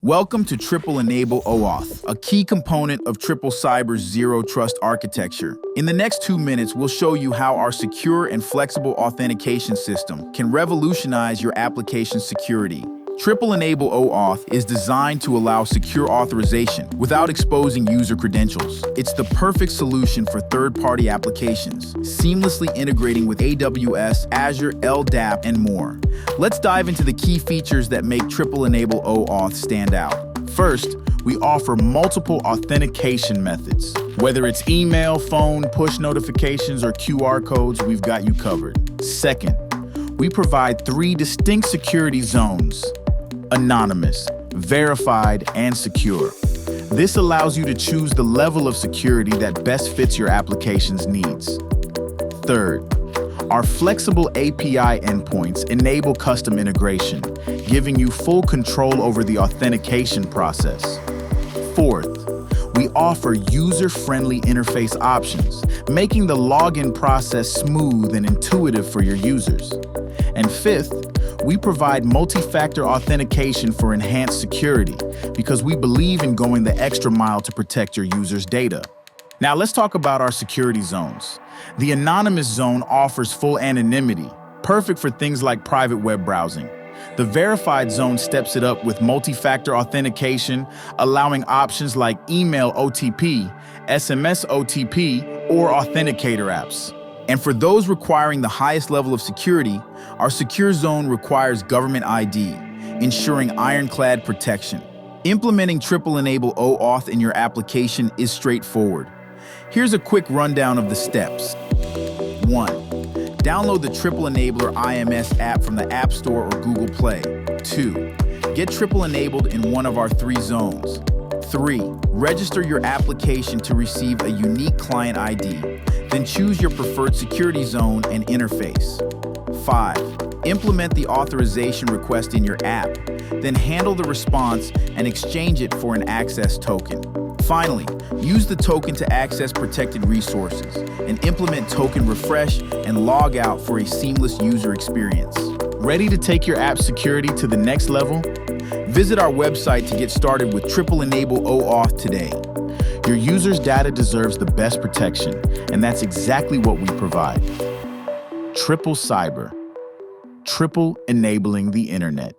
Welcome to TripleEnable OAuth, a key component of TripleCyber's Zero Trust architecture. In the next 2 minutes, we'll show you how our secure and flexible authentication system can revolutionize your application security. TripleEnable OAuth is designed to allow secure authorization without exposing user credentials. It's the perfect solution for third-party applications, seamlessly integrating with AWS, Azure, LDAP, and more. Let's dive into the key features that make TripleEnable OAuth stand out. First, we offer multiple authentication methods. Whether it's email, phone, push notifications, or QR codes, we've got you covered. Second, we provide 3 distinct security zones: anonymous, verified, and secure. This allows you to choose the level of security that best fits your application's needs. Third, our flexible API endpoints enable custom integration, giving you full control over the authentication process. Fourth, we offer user-friendly interface options, making the login process smooth and intuitive for your users. And fifth, we provide multi-factor authentication for enhanced security because we believe in going the extra mile to protect your users' data. Now let's talk about our security zones. The anonymous zone offers full anonymity, perfect for things like private web browsing. The verified zone steps it up with multi-factor authentication, allowing options like email OTP, SMS OTP, or authenticator apps. And for those requiring the highest level of security, our secure zone requires government ID, ensuring ironclad protection. Implementing TripleEnable OAuth in your application is straightforward. Here's a quick rundown of the steps. 1. Download the TripleEnabler IMS app from the App Store or Google Play. 2. Get TripleEnabled in one of our 3 zones. 3. Register your application to receive a unique client ID. Then choose your preferred security zone and interface. 5. Implement the authorization request in your app. Then handle the response and exchange it for an access token. Finally, use the token to access protected resources and implement token refresh and log out for a seamless user experience. Ready to take your app security to the next level? Visit our website to get started with TripleEnable OAuth today. Your users' data deserves the best protection, and that's exactly what we provide. TripleCyber, triple enabling the internet.